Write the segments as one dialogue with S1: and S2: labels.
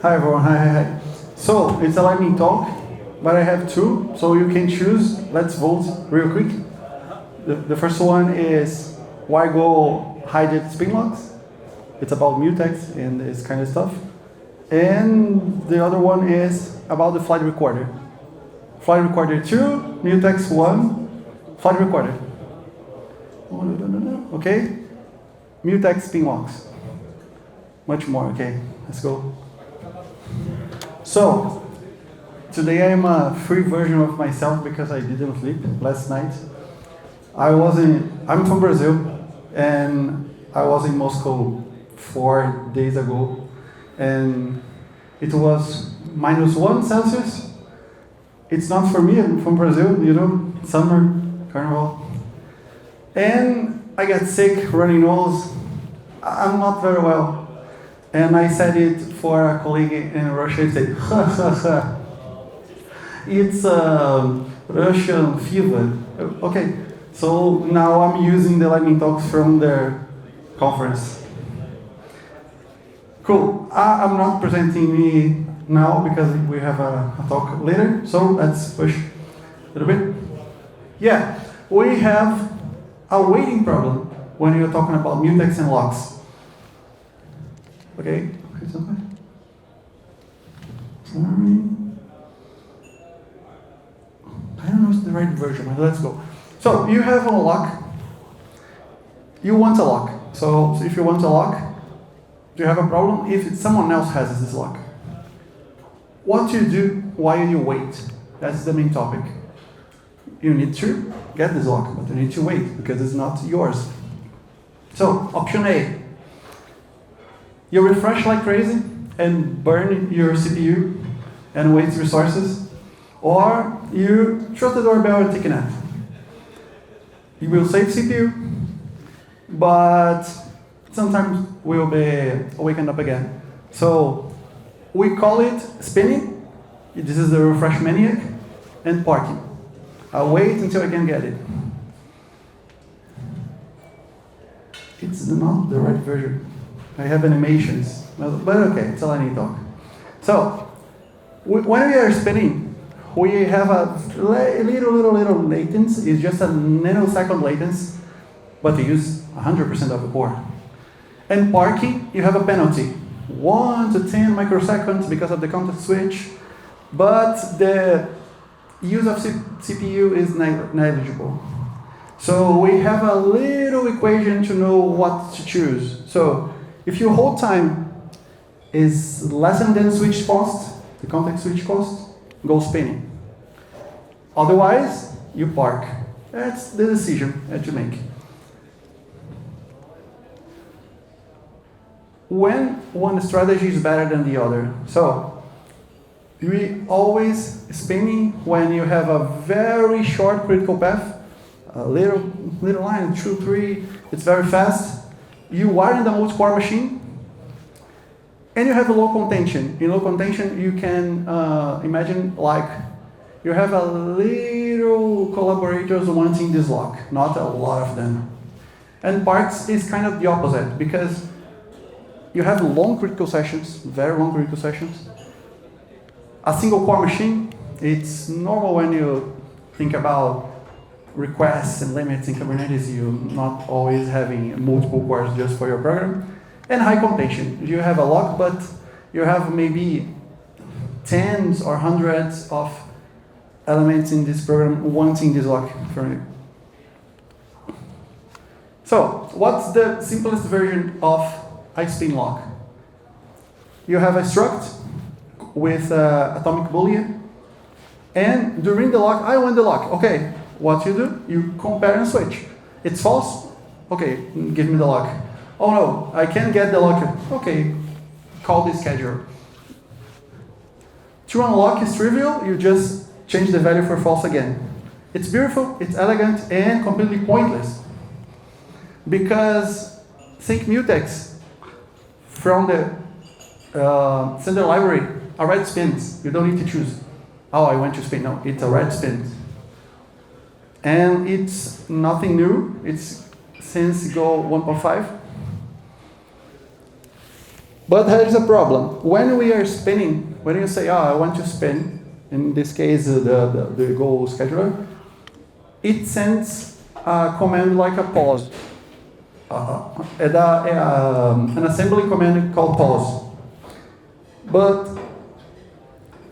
S1: Hi everyone, hi. So, it's a lightning talk, but I have two, so you can choose. Let's vote real quick. The first one is why Go hide spin locks. It's about mutex and this kind of stuff. And the other one is about the flight recorder. Flight recorder 2, mutex 1, flight recorder. Okay? Mutex spin locks. Much more, okay, let's go. So, today I'm a free version of myself because I didn't sleep last night. I'm from Brazil, and I was in Moscow 4 days ago, and it was -1 Celsius. It's not for me, I'm from Brazil, summer, carnival. And I got sick, runny nose, I'm not very well. And I said it for a colleague in Russia. He said, it's Russian fever. Okay, so now I'm using the lightning talks from their conference. Cool. I'm not presenting me now because we have a talk later. So let's push a little bit. Yeah, we have a waiting problem when you're talking about mutex and locks. Okay, sorry. I don't know if it's the right version, but let's go. So you have a lock. You want a lock. So if you want a lock, you have a problem if someone else has this lock. What you do while you wait? That's the main topic. You need to get this lock, but you need to wait because it's not yours. So option A. You refresh like crazy and burn your CPU and waste resources, or you shut the doorbell and take a nap. You will save CPU, but sometimes we'll be waking up again. So we call it spinning. This is the refresh maniac, and parking. I'll wait until I can get it. It's not the right version. I have animations, but okay, it's a lightning talk. So, when we are spinning, we have a little latency. It's just a nanosecond latency, but you use 100% of the core. And parking, you have a penalty, 1 to 10 microseconds because of the context switch, but the use of CPU is negligible. So we have a little equation to know what to choose. So if your hold time is less than switch cost, the context switch cost, go spinning. Otherwise, you park. That's the decision that you make. When one strategy is better than the other. So, we always spinning when you have a very short critical path, a little line, 2, 3, it's very fast. You are in the multi-core machine, and you have a low contention. In low contention, you can imagine like you have a little collaborators wanting this lock, not a lot of them. And parks is kind of the opposite, because you have long critical sessions, very long critical sessions. A single core machine, it's normal when you think about requests and limits in Kubernetes, you're not always having multiple cores just for your program. And high contention. You have a lock, but you have maybe tens or hundreds of elements in this program wanting this lock from you. So, what's the simplest version of a spin lock? You have a struct with atomic boolean, and during the lock, I want the lock. Okay, what you do? You compare and switch. It's false? Okay, give me the lock. Oh no, I can't get the lock. Okay, call the scheduler. To unlock is trivial, you just change the value for false again. It's beautiful, it's elegant, and completely pointless. Because think mutex from the standard library, a red spins. You don't need to choose. Oh, I want to spin. No, it's a red spin. And it's nothing new. It's since Go 1.5. But there is a problem. When we are spinning, when you say, I want to spin, in this case, the Go scheduler, it sends a command like a pause. An assembly command called pause. But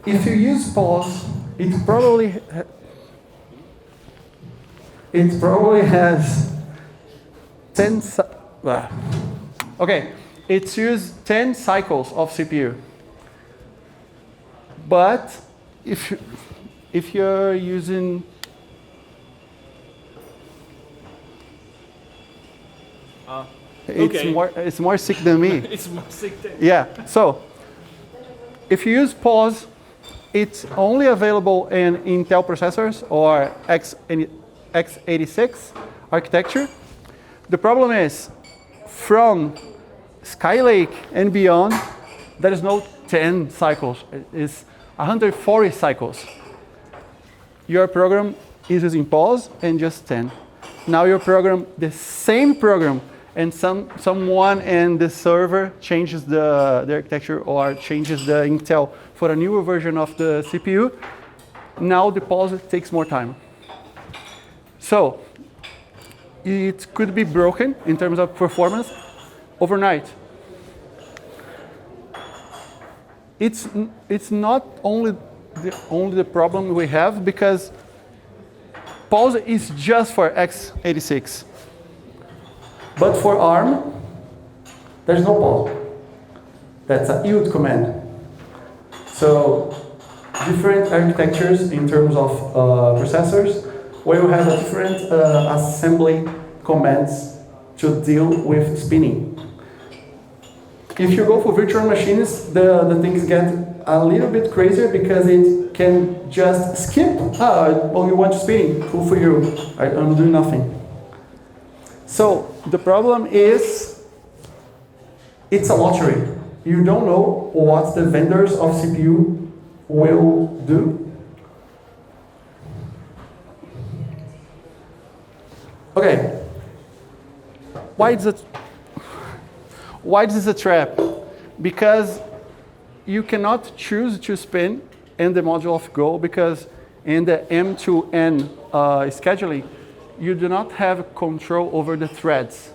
S1: if you use pause, it probably has 10. Okay, it's used 10 cycles of CPU. But if you're using it's more sick than me.
S2: It's more sick than
S1: Yeah. So if you use pause, it's only available in Intel processors or x86 architecture. The problem is, from Skylake and beyond, there is no 10 cycles. It's 140 cycles. Your program is using pause and just 10. Now your program, the same program, and someone in the server changes the architecture or changes the Intel for a newer version of the CPU. Now the pause takes more time. So it could be broken in terms of performance overnight. It's not only the problem we have, because pause is just for x86. But for ARM, there's no pause. That's a yield command. So different architectures in terms of processors will have a different assembly commands to deal with spinning. If you go for virtual machines, the things get a little bit crazier, because it can just skip. Oh, you want to spin? Cool for you. I'm doing nothing. So the problem is, it's a lottery. You don't know what the vendors of CPU will do. Okay. Why is this a trap? Because you cannot choose to spin in the module of Go, because in the M2N scheduling, you do not have control over the threads.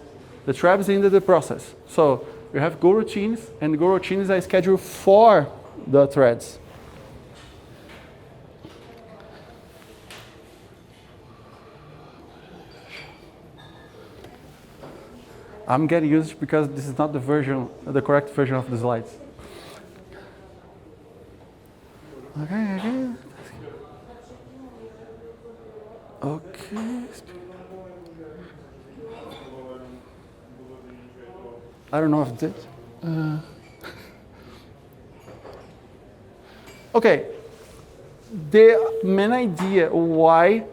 S1: The threads in the process. So you have Go routines, and Go routines are scheduled for the threads. I'm getting used because this is not the correct version of the slides. Okay. I don't know if it's it. Okay. The main idea why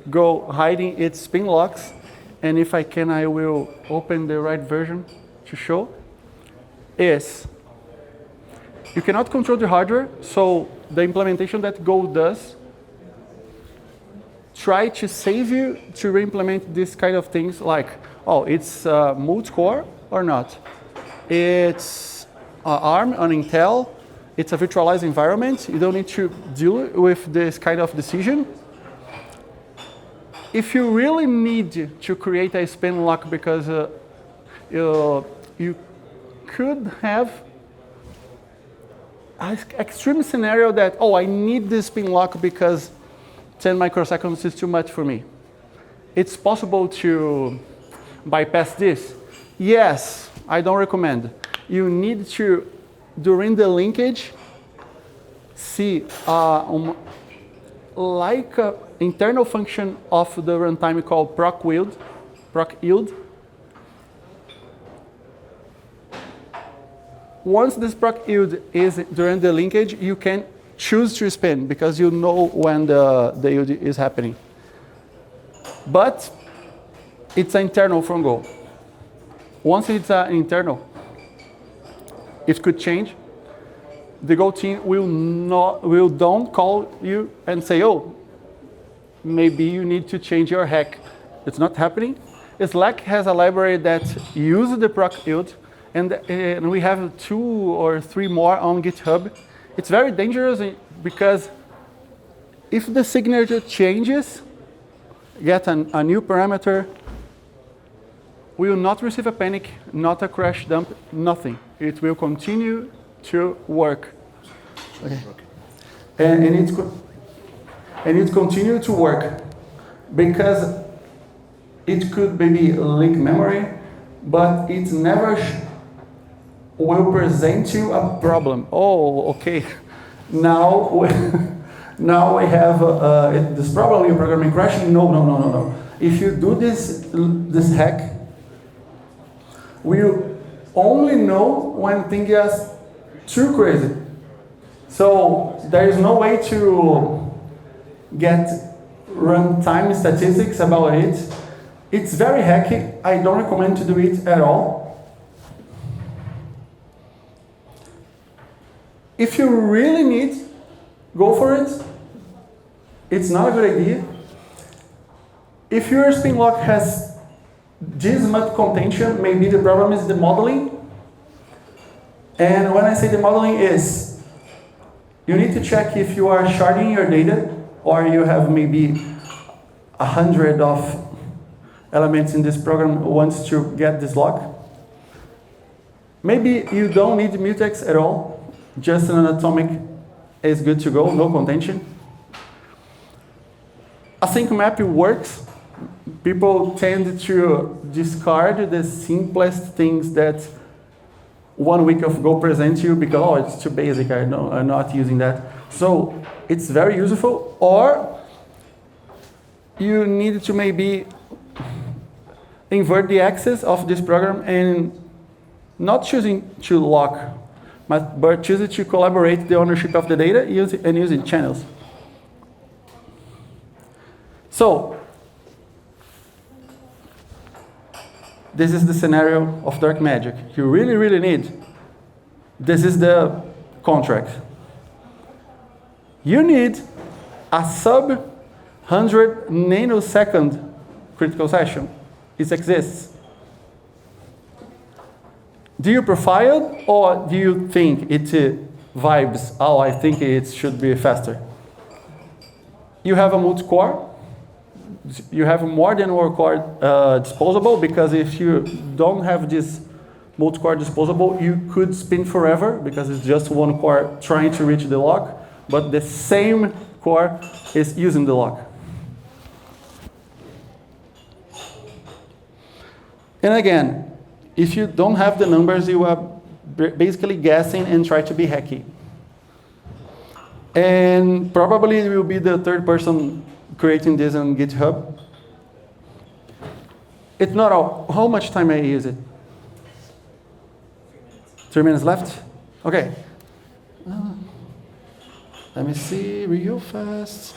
S1: Go hiding its spin locks, and if I can, I will open the right version to show, is you cannot control the hardware, so the implementation that Go does try to save you to re-implement this kind of things like, it's multi-core or not. It's ARM on Intel. It's a virtualized environment. You don't need to deal with this kind of decision. If you really need to create a spin lock because you could have an extreme scenario that, I need this spin lock because 10 microseconds is too much for me. It's possible to bypass this. Yes, I don't recommend. You need to, during the linkage, see like an internal function of the runtime called proc yield. Once this proc yield is during the linkage, you can choose to spin because you know when the yield is happening. But it's internal from Go. Once it's internal, it could change. The Go team don't call you and say, maybe you need to change your hack. It's not happening. Slack has a library that uses the proc yield and we have 2 or 3 more on GitHub. It's very dangerous because if the signature changes, get a new parameter, we will not receive a panic, not a crash dump, nothing. It will continue to work. Okay. And it continue to work because it could maybe link memory, but it never will present you a problem. Oh, okay. Now we have this problem in programming crashing. No. If you do this hack, we'll only know when things get too crazy. So there is no way to get runtime statistics about it. It's very hacky. I don't recommend to do it at all. If you really need, go for it. It's not a good idea. If your spin lock has this much contention, maybe the problem is the modeling. And when I say the modeling is, you need to check if you are sharding your data or you have maybe 100 of elements in this program wants to get this lock. Maybe you don't need mutex at all. Just an atomic is good to go, no contention. Async map works. People tend to discard the simplest things that 1 week of Go presents you because, oh, it's too basic, I'm not using that. So it's very useful. Or you need to maybe invert the access of this program and not choosing to lock, but choosing to collaborate the ownership of the data and using channels. So this is the scenario of dark magic. You really need. This is the contract. You need a sub 100 nanosecond critical session. It exists. Do you profile or do you think it vibes? Oh, I think it should be faster. You have a multi-core. You have more than one core disposable, because if you don't have this multi-core disposable, you could spin forever because it's just one core trying to reach the lock, but the same core is using the lock. And again, if you don't have the numbers, you are basically guessing and try to be hacky. And probably you will be the third person creating this on GitHub. It's not all. How much time I use it? 3 minutes left? Okay. Let me see real fast.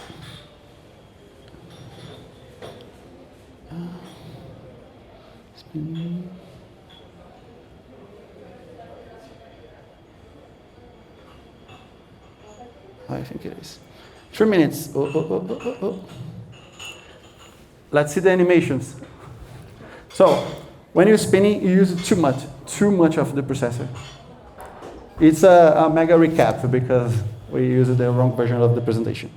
S1: I think it is. 3 minutes. Oh. Let's see the animations. So, when you're spinning, you use too much of the processor. It's a mega recap because we used the wrong version of the presentation.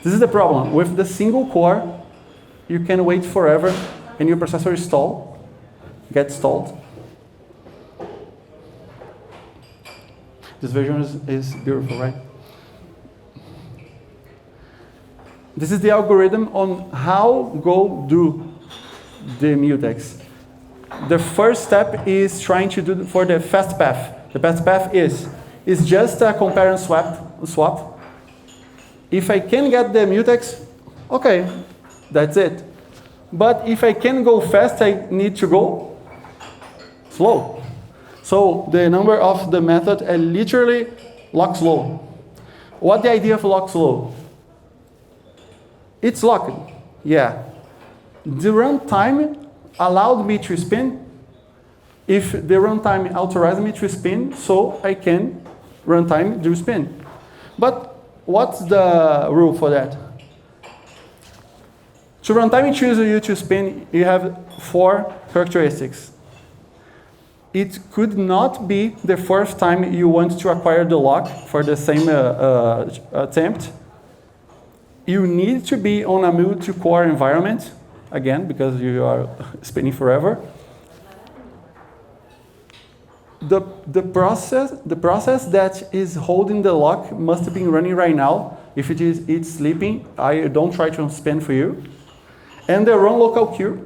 S1: This is the problem. With the single core, you can wait forever and your processor gets stalled. This version is beautiful, right? This is the algorithm on how Go do the mutex. The first step is trying to do for the fast path. The fast path is just a compare and swap. If I can get the mutex, okay, that's it. But if I can go fast, I need to go slow. So the number of the method literally lock slow. What the idea of lock slow? It's locked, yeah. The runtime allowed me to spin. If the runtime authorized me to spin, so I can runtime do spin. But what's the rule for that? To runtime choose you to spin, you have 4 characteristics. it could not be the first time you want to acquire the lock for the same attempt. You need to be on a multi-core environment, again, because you are spinning forever. The process that is holding the lock must have been running right now. If it's sleeping, I don't try to spin for you. And the run local queue,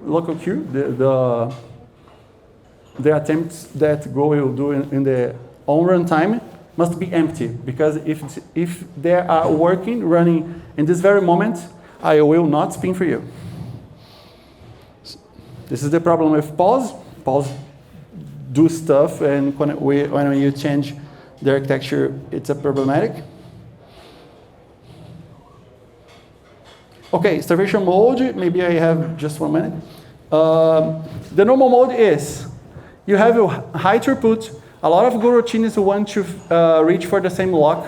S1: the attempts that Go will do in the on run time must be empty, because if they are running in this very moment, I will not spin for you. This is the problem with pause. Pause do stuff, and when you change the architecture, it's a problematic. Okay, starvation mode, maybe I have just 1 minute. The normal mode is, you have a high throughput, a lot of Go routines want to reach for the same lock,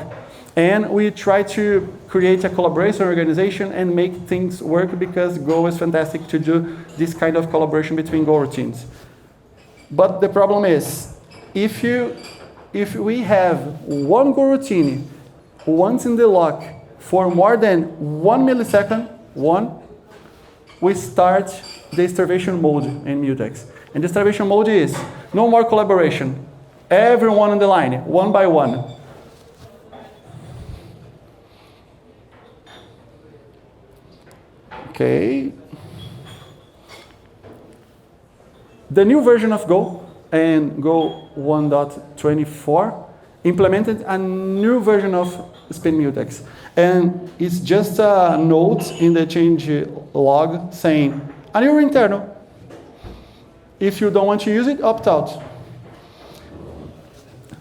S1: and we try to create a collaboration organization and make things work, because Go is fantastic to do this kind of collaboration between Go routines. But the problem is, if we have one Go routine once in the lock for more than 1 millisecond, we start the starvation mode in Mutex. And the starvation mode is no more collaboration. Everyone on the line, one by one. Okay. The new version of Go, and Go 1.24, implemented a new version of spin mutex. And it's just a note in the change log saying, a new internal. If you don't want to use it, opt out.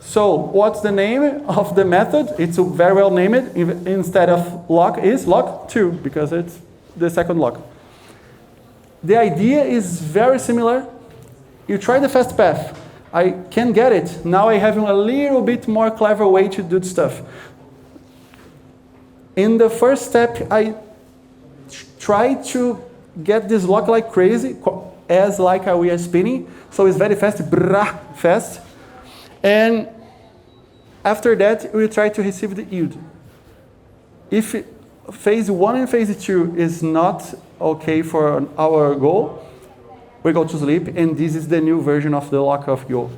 S1: So what's the name of the method? It's very well named. Instead of lock is lock2, because it's the second lock. The idea is very similar. You try the fast path. I can get it. Now I have a little bit more clever way to do stuff. In the first step, I try to get this lock like crazy, as like we are spinning. So it's very fast, fast. And after that, we try to receive the yield. If phase 1 and phase 2 is not okay for our goal, we go to sleep, and this is the new version of the lock of Go.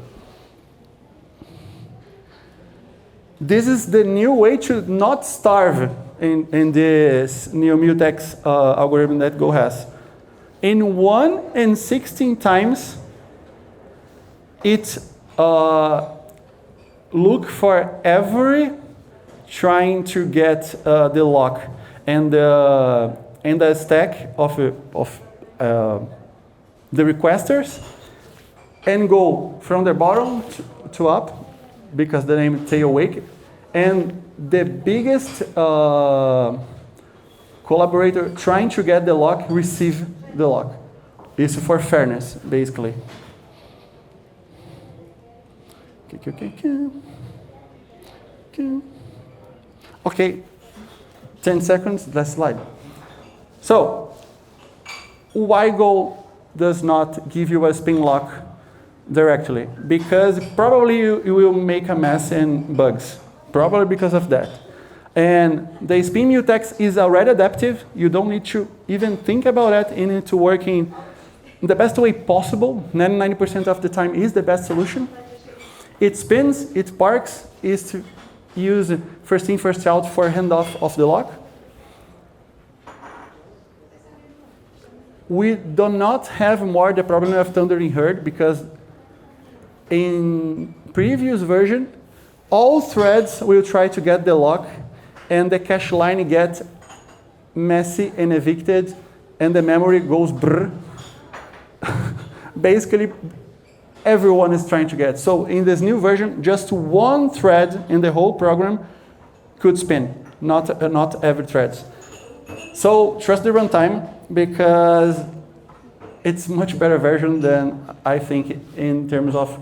S1: This is the new way to not starve in this new mutex algorithm that Go has. In 1 and 16 times, it look for every trying to get the lock and the stack of the requesters, and go from the bottom to up, because the name is tail wake, and the biggest collaborator trying to get the lock receive the lock. It's for fairness, basically. Okay, 10 seconds, last slide. So, why Go does not give you a spin lock directly? Because probably you will make a mess and bugs. Probably because of that. And the spin mutex is already adaptive. You don't need to even think about it. You need to work in the best way possible. 99% of the time is the best solution. It spins, it parks, is to use first in, first out for handoff of the lock. We do not have more the problem of thundering herd, because in previous version, all threads will try to get the lock, and the cache line gets messy and evicted, and the memory goes brr. Basically, everyone is trying to get. So in this new version, just one thread in the whole program could spin, not every thread. So trust the runtime, because it's much better version than I think in terms of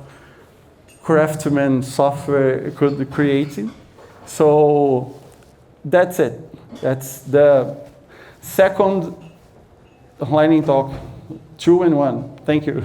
S1: craftsman software could create. So that's it. That's the second lightning talk, 2 and 1. Thank you.